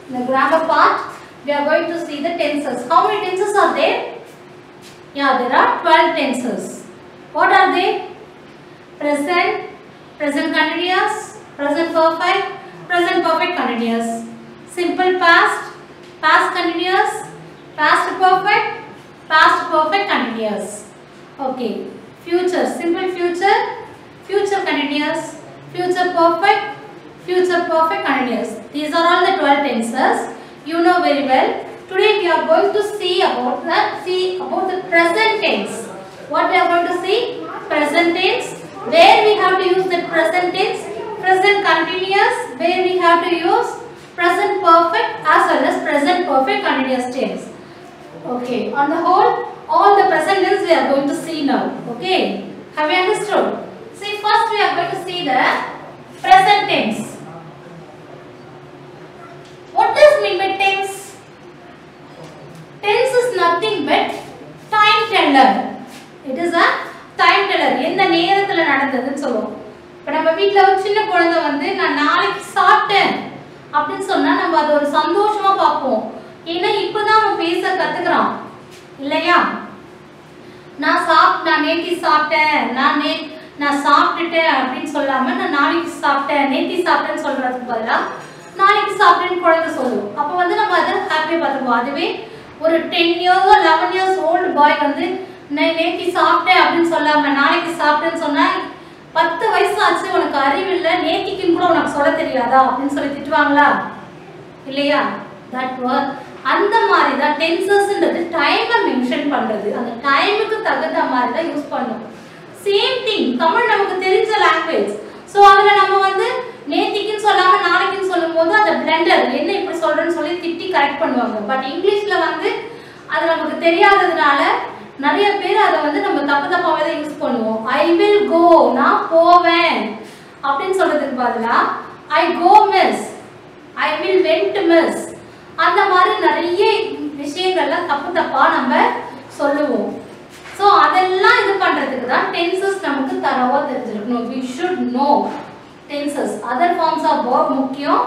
In the grammar part, we are going to see the tenses. How many tenses are there? Yeah, there are 12 tenses. What are they? Present, present continuous, present perfect continuous, simple past, past continuous, past perfect continuous. Okay. Future, simple future, future continuous, future perfect continuous. These are all the 12 tenses. You know very well. Today we are going to see about the present tense. What we are going to see? Present tense. Where we have to use the present tense, present continuous, where we have to use present perfect as well as present perfect continuous tense. Okay. On the whole, all the present tense we are going to see now. Okay. Have you understood? See, first we are going to see the present tense. What does mean by tense? Tense is nothing but time teller. It is a time teller. எந்த நேரத்துல நடந்ததுன்னு சொல்லுவோம். இப்ப நம்ம வீட்ல ஒரு சின்ன குழந்தை வந்து நான் நாளைக்கு சாப்பிட்டேன் அப்படினு சொன்னா நம்ம அது ஒரு சந்தோஷமா பாப்போம். ஏன்னா இப்பதான் அவன் பேச கத்துக்கறான். இல்லையா? நான் நேத்தி சாப்பிட்டேன், நான் சாப்பிட்டுட்டேன் அப்படின்னு சொல்லாம நான் நாளைக்கு சாப்பிட்டேன், நேத்தி சாப்பிட்டேன்னு சொல்றதுக்கு பதிலா நாளைக்கு சாப்பிட்டேன்னு குழந்தை சொல்லுவோம். அப்போ வந்து நம்ம அதை ஹாப்பியாக பார்த்துக்குவோம். அதுவே ஒரு 10 years 11 years ஓல்டு பாய் வந்து நேத்தி சாப்பிட்டேன் அப்படின்னு சொல்லாம நாளைக்கு சாப்பிட்டேன்னு சொன்னா 10 வயசு ஆச்சு உனக்கு அறிவு இல்லை, நேத்திக்குன்னு கூட உனக்கு சொல்ல தெரியாதா அப்படின்னு சொல்லி திட்டுவாங்களா? இல்லையா? தட் வாஸ் அந்த மாதிரி தான் டென்சஸ்ன்றது டைமை மென்ஷன் பண்றது. அந்த டைமுக்கு தகுந்த மாதிரி தான் யூஸ் பண்ணும். சேம் திங் தமிழ் நமக்கு தெரிஞ்ச லாங்குவேஜ். ஸோ அதில் நம்ம வந்து நேத்திக்குன்னு சொல்லாமல் நாளைக்குன்னு சொல்லும்போது அந்த பிளெண்டர் என்ன இப்படி சொல்கிறேன்னு சொல்லி திட்டி கரெக்ட் பண்ணுவாங்க. பட் இங்கிலீஷில் வந்து அது நமக்கு தெரியாததுனால நிறைய பேர் அதை வந்து நம்ம தப்பாகவே தான் யூஸ் பண்ணுவோம். ஐ வில் கோ, நான் போவேன் அப்படின்னு சொல்றதுக்கு பதிலாக I go miss, I will went miss, அந்த மாதிரி நிறைய விஷயங்கள்லாம் தப்பா நம்ம சொல்லுவோம். ஸோ அதெல்லாம் இது பண்ணுறதுக்கு தான் டென்சஸ் நமக்கு தரவா தெரிஞ்சிருக்கணும். we should know tenses. Other forms of verb முக்கியம்.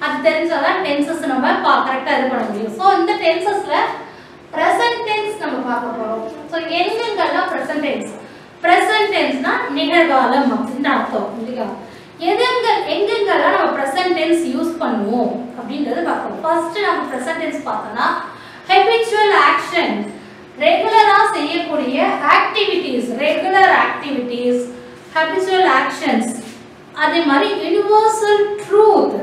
அது தெரிஞ்சாதான் டென்சஸ் நம்ம கரெக்டாக இது பண்ண முடியும். ஸோ இந்த டென்சஸில் ப்ரெசன்ட் டென்ஸ் நம்ம பார்க்க போகிறோம். ஸோ எங்கெங்கெல்லாம் ப்ரெசன்ட் டென்ஸ்? ப்ரெசன்ட் டென்ஸ்னா நிகழ்காலம் அப்படின்னு அர்த்தம் இல்லையா? எங்கெங்கெல்லாம் நம்ம ப்ரெசன்ட் டென்ஸ் யூஸ் பண்ணுவோம் அப்படின்றது பார்க்கணும். ஃபர்ஸ்ட் நம்ம ப்ரெசன்ட் டென்ஸ் பார்த்தோம்னா ஹெபிச்சுவல் ஆக்ஷன், ரெகுலரா செய்யக்கூடிய activities, regular activities, habitual actions. அதே மாதிரி யுனிவர்சல் ட்ரூத்,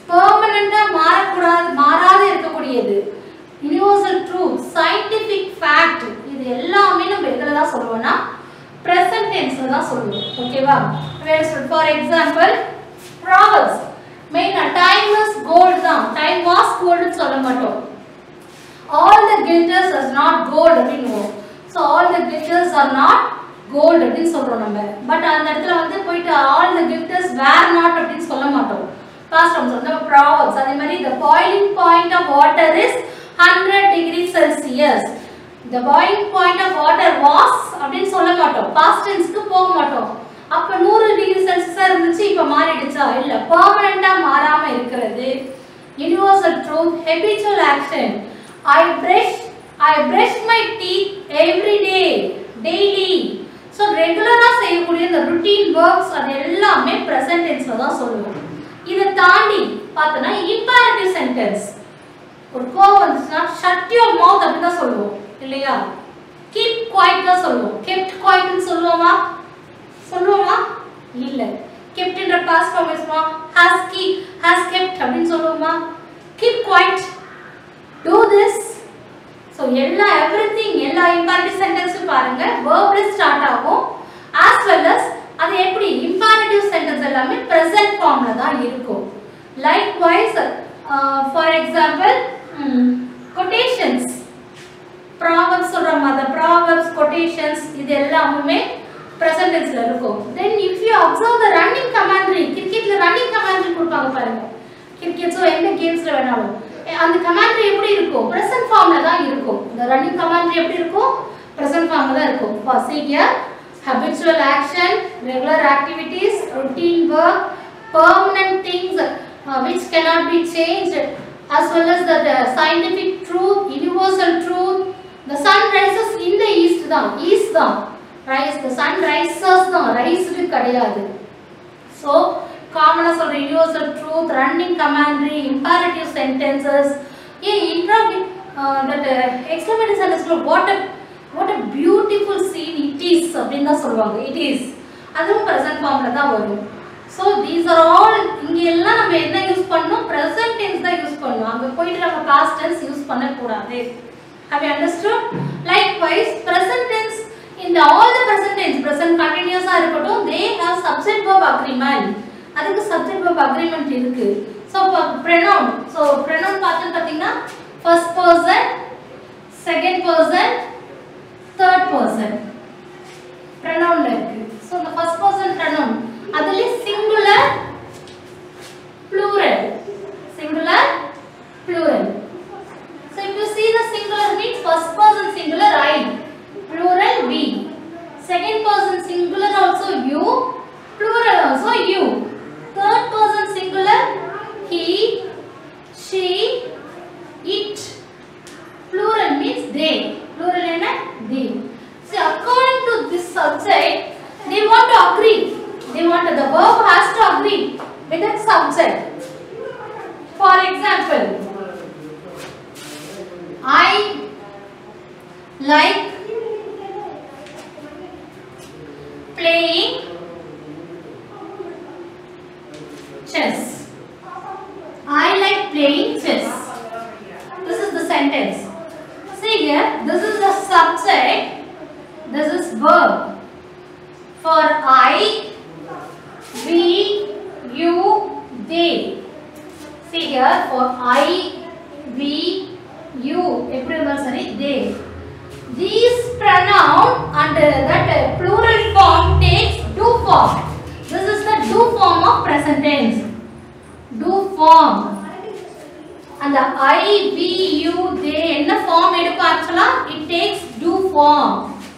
பெர்மனண்டா மாறாத இருக்கக்கூடியது யுனிவர்சல் ட்ரூத், சயின்டிஃபிக் ஃபேக்ட், இது எல்லாமே நம்ம எதில் தான் சொல்லுவோம்னா present tense தான் சொல்லுவோம். ஓகேவா? ஃபார் எக்ஸாம்பிள் proverbs மெயினா டைம் இஸ் கோல்ட் தான், டைம் வாஸ் கோல்ட்னு சொல்ல மாட்டோம். all the glitters is not gold அப்படினுவோம். so all the glitters are not gold அப்படினு சொல்றோம் நம்ம. பட் அந்த இடத்துல வந்து போயிட்டு all the glitters were not அப்படினு சொல்ல மாட்டோம். பாஸ்ட் ஃபார்ம் சொல்றோம். proverbs அதே மாதிரி the boiling point of water is 100 degrees Celsius. the boiling point of water was அப்படினு சொல்ல மாட்டோம். past tenseக்கு போக மாட்டோம். அப்ப 100 டிகிரி செல்சியஸா இருந்துச்சு இப்ப மாறிடுச்சா? இல்ல, பெர்மனண்டா மாறாம இருக்கிறது. Universal truth, habitual action. I brush my teeth every day, daily. so ரெகுலரா செய்யக்கூடிய இந்த routine works அது எல்லாமே present tenseல தான் சொல்லுவோம். இத தாண்டி பார்த்தனா imperative sentence. ஒரு கோவம் வந்துச்சுனா shut your mouth அப்படி தான் சொல்லுவோம் இல்லையா? keep quiet தான் சொல்லுவோம். kept quiet னு சொல்லுவோமா? இல்ல. kept என்ற past form இருக்குமா? has kept அப்படினு சொல்லுவோமா? keep quiet, do this. so everything எல்லா imperative sentence பாருங்க verb ஸ்டார்ட் ஆகும். as well as அது எப்படி imperative sentence எல்லாமே present formல தான் இருக்கும். likewise for example quotations, proverbs சொல்ற மாதிரி proverbs, quotations இது எல்லாமே present tenseல இருக்கும். then if you observe the running commentary, cricketல running commentary கொடுப்பாங்க பாருங்க. cricket சோ எந்த கேம்ஸ்ல வேணாலும் அந்த கமாண்டரி எப்படி இருக்கும்? present formல தான் இருக்கும். the running commentary எப்படி இருக்கும்? present formல தான் இருக்கும். for see here habitual action, regular activities, routine work, permanent things which cannot be changed, as well as the scientific truth, universal truth. The sun rises in the east தான், east தான். Rise, the sun rises தான், rise கிடையாது. So, common as universal truth, running commentary, imperative sentences. That exclamatory sentence, what a beautiful scene it is அப்படினா சொல்வாங்க. It is. அதுவும் present formல தான் வரும். So these are all இங்க எல்லாம் நம்ம என்ன யூஸ் பண்ணோம்? present tense தான் யூஸ் பண்ணோம். அங்க போயிட்டு நம்ம past tense யூஸ் பண்ண கூடாது. Have you understood? Likewise, present tense in all the present tense, present continuous ஆ இருக்கட்டும், they have subject verb agreement. அதுக்கு subject verb agreement இருக்கு. So pronoun. So pronoun பாத்தீங்கன்னா first person, second person, third person. Pronoun இருக்கு. So the first person pronoun அதுல singular, plural. Singular, plural. So if you see the singular means first person singular I, plural we. Second person singular also you, plural also you. Third person singular he, she, it. Plural means they. Plural enna they. See, according to this subject, they want to agree. They want the verb has to agree with the subject. For example, I like playing chess. I like playing chess. This is the sentence. See here, this is the subject. This is verb. For I, we, you, they. See here, for I, we, you, they. These pronoun under that plural form takes do form. This is the do form of present tense. Do form. And the I, we, you, they in the form actually it takes do form.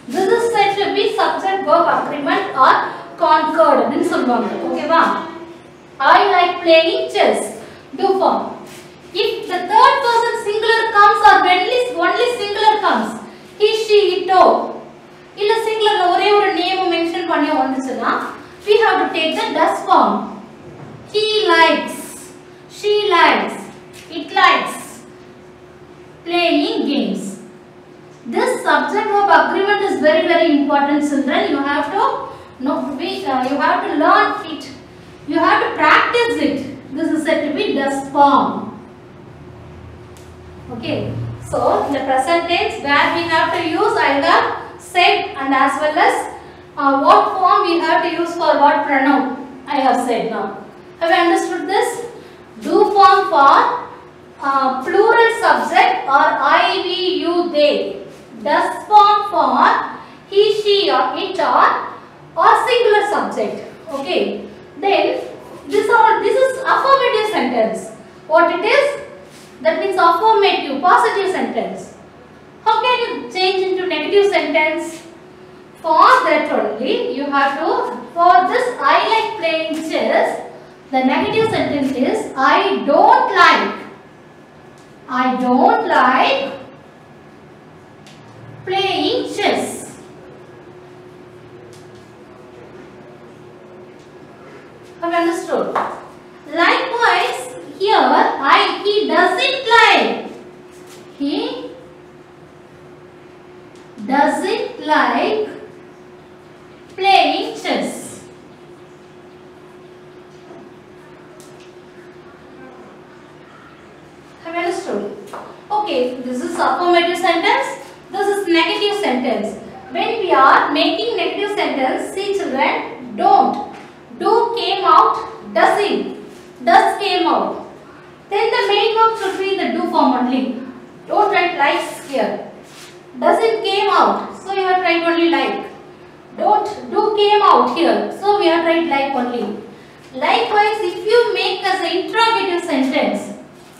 This is said to be subject verb agreement or concord. Okay, va? I like playing chess. Do form. If the third person singular comes or only singular comes, he, she, it, oh. Illa singular ஒரே ஒரு name mention பண்ணி வந்துச்சுனா, we have to take the does form. He likes, she likes, it likes playing games. This subject verb agreement is very, very important, children. You have to know, you have to learn it. You have to practice it. This is said to be does form. Okay. So in the present tense, where we have to use, I have said, and as well as what form we have to use for what pronoun. I have said now. Have you understood this? Do form for plural subject or I, we, you, they. Does form for he, she, or it, or singular subject. Okay. Then this is affirmative sentence. What it is? That means affirmative, positive sentence. How can you change into negative sentence? For that only you have to, for this I like playing chess, the negative sentence is I don't like playing chess. Have you understood? Likewise, here he doesn't like. He doesn't like playing chess. Have you understood? Okay, this is affirmative sentence. This is negative sentence. When we are making negative sentence, see children, don't. Do came out, doesn't. Does came out. Then the main verb should be the do form only. Don't write likes here. Doesn't came out. So you have to write only like. Don't do came out here. So we have to write like only. Likewise, if you make as an interrogative sentence,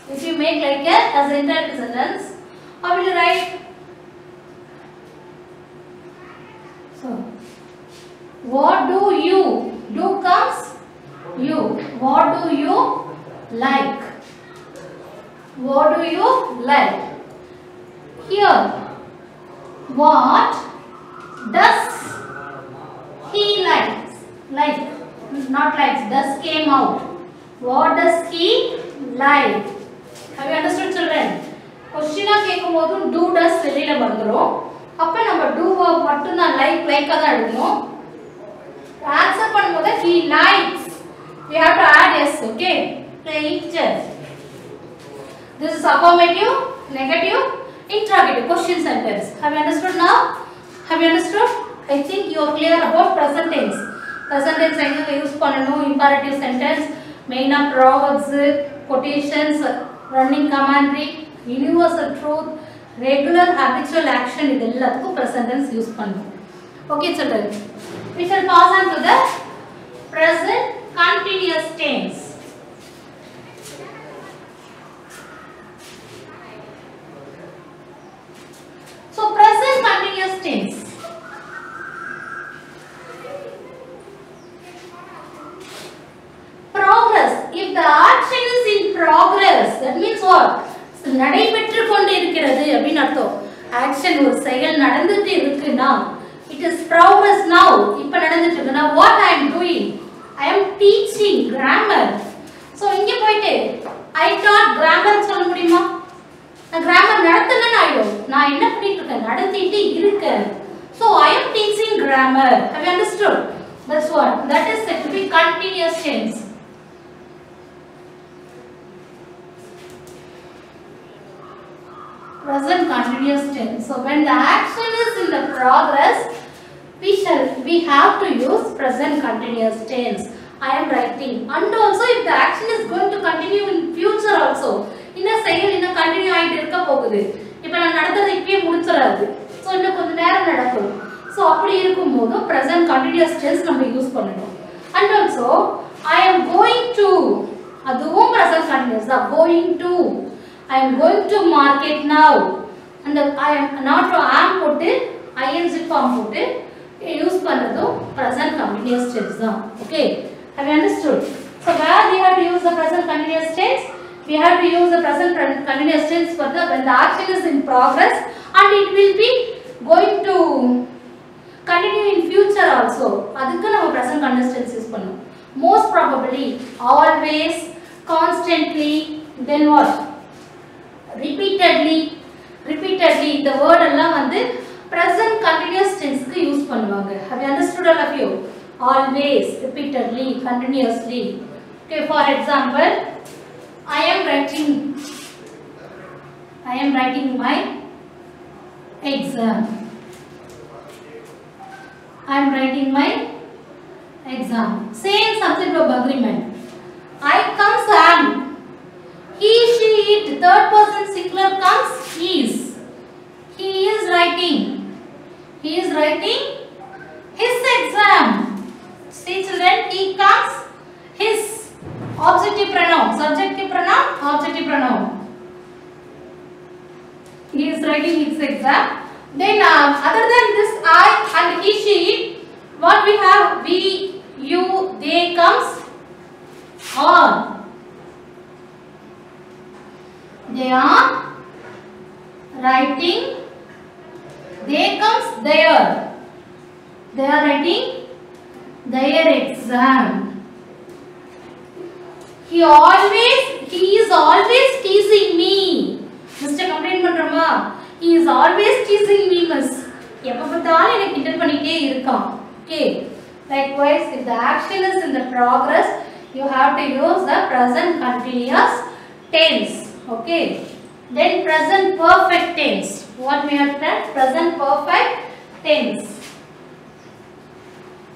if you make like as an interrogative sentence, how will you write? So, what do you? Do comes you. What do you like? What do you like? Here, what does he likes? Like, not likes, does came out. What does he like? Have you understood, children? Question கேக்கும்போது do does வெளியில வந்துரும். அப்ப நம்ம do verb மட்டும் தான் like தான் எழுதணும். Answer பண்ணும்போது he likes. We have to add s, okay? Pictures. This is affirmative, negative, interrogative question sentence. Have you understood now? Have you understood? I think you are clear about present tense. Present tense எங்க use பண்ணனும்? Imperative sentence, main of proverbs, quotations, running commentary, universal truth, regular habitual action இது எல்லாத்துக்கும் present tense use பண்ணனும். Okay children. We shall pass on to the present continuous tense. So present continuous tense. Progress. If the action is in progress, that means what? நடைபெற்று கொண்டு இருக்கிறது அப்படின அர்த்தம். Action ஒரு செயல் நடந்துட்டு இருக்குனா, it is progress now. இப்ப நடந்துட்டு இருக்குனா, what I am doing? I am teaching grammar. So இங்க போயிட்டு I taught grammar சொல்ல முடியுமா? நான் grammar நடத்தலன்னு ஆயிடும். நான் என்ன பண்ணிட்டு இருக்கேன்? நடத்திட்டு இருக்கேன். So I am teaching grammar. Have you understood? That's what. That is said to be continuous tense. Present continuous tense. So when the action is in the progress, we have to use present continuous tense. I am writing. And also if the action is going to continue in future also, இந்த செயல் இன்னும் continue ஆயிட்டு இருக்க போகுது. இப்போ நான் நடந்தது இப்பவே முடிச்சறாது. சோ இன்னும் கொஞ்ச நேரம் நடக்கும். சோ அப்படி இருக்கும்போது present continuous tense நம்ம யூஸ் பண்ணனும். And also I am going to, அதுவும் present continuous தான். Going to, I am going to market now. And I am not to am போட்டு ing form போட்டு யூஸ் பண்றதும் present continuous tense தான். Okay? Have you understood? So where we have to use the present continuous tense? We have to use the present continuous tense for the when the action is in progress and it will be going to continue in future also. அதுக்கு நம்ம present continuous tense use பண்ணனும். Most probably, always, constantly, then what? Repeatedly இந்த word எல்லாம் வந்து present continuous tense க்கு use பண்ணுவாங்க. Have you understood all of you? Always, repeatedly, continuously. Okay, for example, I am writing my exam. I am writing my exam. Saying something to agreement. I comes am. He, she, it. Third person singular comes is. He is writing. He is writing his exam. See children, he comes his. Objective pronoun, subjective pronoun, objective pronoun. He is writing his exam. Then other than this I and he, she, what we have? We, you, they comes on. They are writing. They comes there. They are writing their exam. He is always teasing me. Mr. complain பண்றோமா? He is always teasing me, miss. எப்ப பார்த்தாலும் எனக்கு கிண்டல் பண்ணிட்டே இருக்கான். Okay. Likewise, if the action is in the progress, you have to use the present continuous tense. Okay. Then present perfect tense. What we have done? Present perfect tense.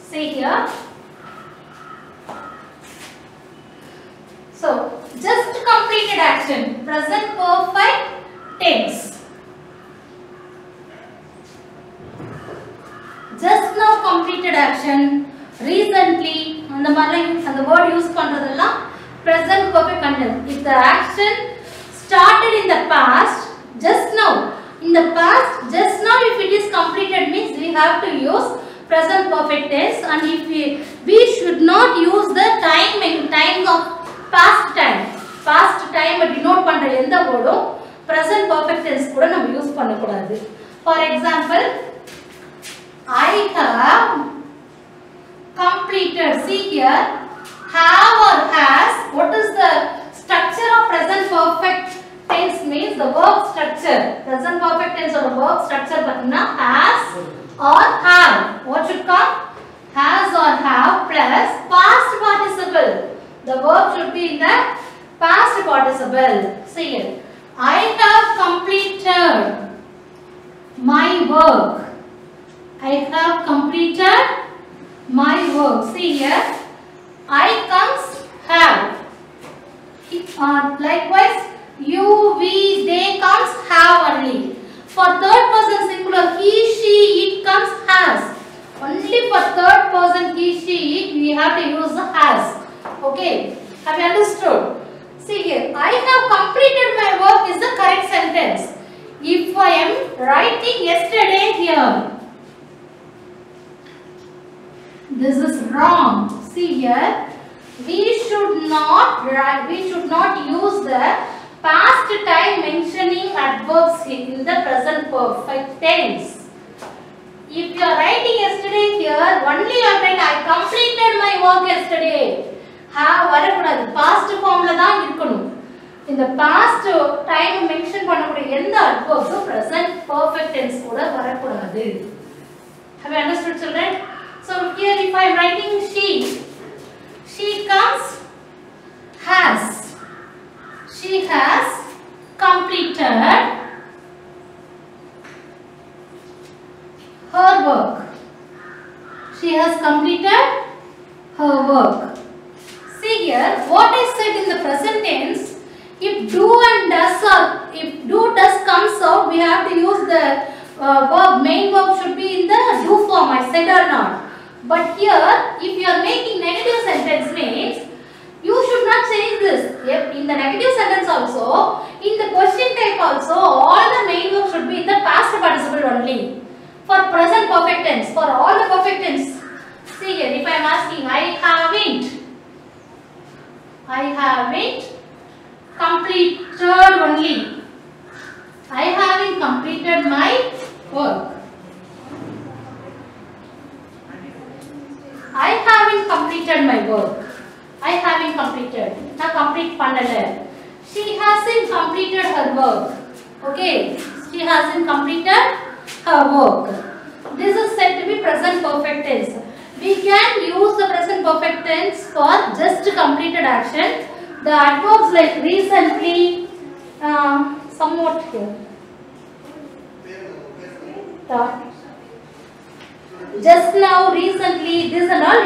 See here. So, just completed action, present perfect tense. Just now completed action, recently, and the word used பண்றதெல்லாம் present perfect continuous. If the action started in the past, just now, in the past, just now, if it is completed means we have to use present perfect tense, and if we should not use the time of past time. Past டைமை denote பண்ற எந்த வேர்டும் present perfect tense கூட நம்ம use பண்ண கூடாது. For example, I have completed. See here, have or has. What is the structure of present perfect tense? Means the verb structure. Present perfect tense or verb structure pathina has or have. What should come? Has or have plus past participle. The verb should be in the past participle. See here, I have completed my work. I have completed my work. See here, I comes have. Likewise, you, we, they comes have only. For third person singular, he, she, it comes has. Only for third person he, she, it, we have to use the has. Okay, have you understood? See here, I have completed my work is the correct sentence. If I am writing yesterday here, this is wrong. See here, we should not use the past time mentioning adverbs in the present perfect tense. If you are writing yesterday here, only you are writing I completed my work yesterday. Have வரக்கூடாது, past formல தான் இருக்கணும். இந்த past time mention பண்ணக்கூடிய எந்த adverbs present perfect tense கூட வரக்கூடாது. Have you understood, children? So here if I am writing she comes has. She has completed her work. She has completed her work. See here, what I said in the present tense, if do and does or if do does comes out, we have to use the verb, main verb should be in the do form, I said or not. But here, if you are making negative sentence means, you should not change this. In the negative sentence also, in the question type also, all the main verb should be in the past participle only. For present perfect tense, for all the perfect tense. See here, if I am asking, I haven't completed only. I haven't completed my work. I haven't completed my work. I haven't completed. Na complete pannala. She hasn't completed her work. Okay. She hasn't completed her work. This is said to be present perfect tense. We can use the present perfect tense for just completed action. The adverbs like recently, somewhat here. Just now, recently, this and all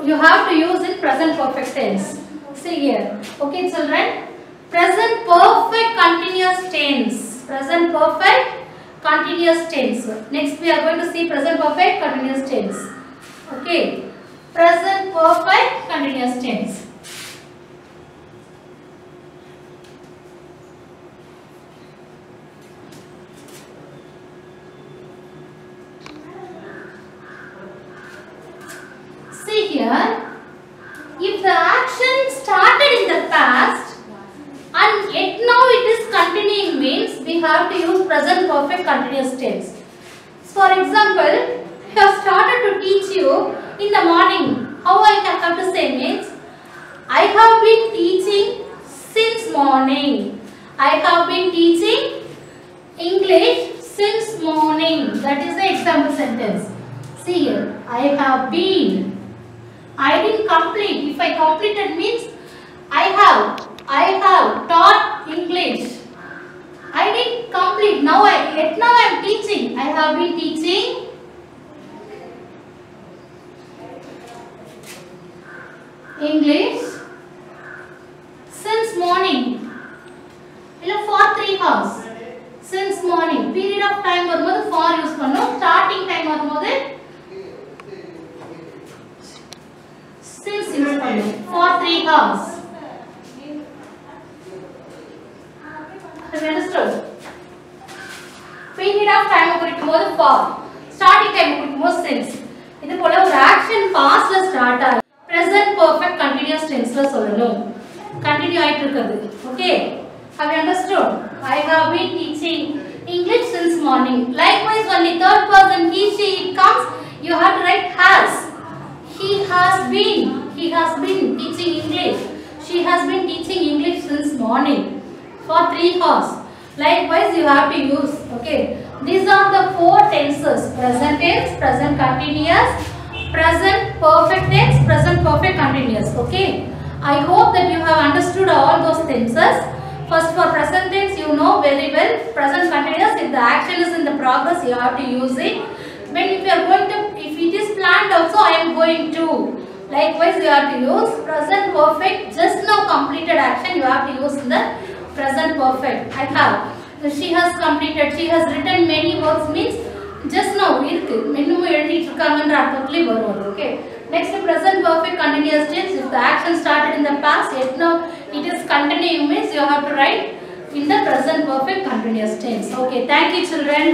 you have to use in present perfect tense. See here. Okay, children. Present perfect continuous tense. Present perfect continuous tense. Next we are going to see present perfect continuous tense. Okay. Present perfect continuous tense. See here, if the action started in the past and yet now it is continuing means we have to use present perfect continuous tense. For example, I have started to teach you in the morning. How I have to say means, I have been teaching since morning. I have been teaching English since morning. That is the example sentence. See here, I have been. I didn't complete. If I completed means I have taught English. I didn't complete. Now I am teaching. I have been teaching English since morning. For 3 hours. Since morning. Period of time வரும்போது for use பண்ணோம். Starting time வரும்போது since use பண்ணோம். For 3 hours. Have you understood? Period of time குறிக்கும்போது for. Starting time குறிக்கும்போது since. இது போல ஒரு action pastல start ஆகும். Present perfect continuous tenseல சொல்லணும். continue ஆயிட்டு இருக்குது. Okay, have you understood? I have been teaching English since morning. Likewise, when the third person he she it comes, you have to write has. He has been teaching English. She has been teaching English since morning for 3 hours. Likewise, you have to use. Okay, these are the 4 tenses: present tense, present continuous, present perfect tense, present perfect continuous. Okay, I hope that you have understood all those tenses. First, for present tense, you know very well. Present continuous, if the action is in the progress, you have to use it. When if you are going to, if it is planned also, I am going to. Likewise, you have to use present perfect. Just now completed action, you have to use in the present perfect. I have. She has completed. She has written many works means just now இருக்கு இன்னும் எழுதிட்டு இருக்காங்கன்ற அர்த்தத்திலே வரும். Okay, next present perfect continuous tense. If the action started in the past, yet now it is continuing means you have to write in the present perfect continuous tense. Okay, thank you children.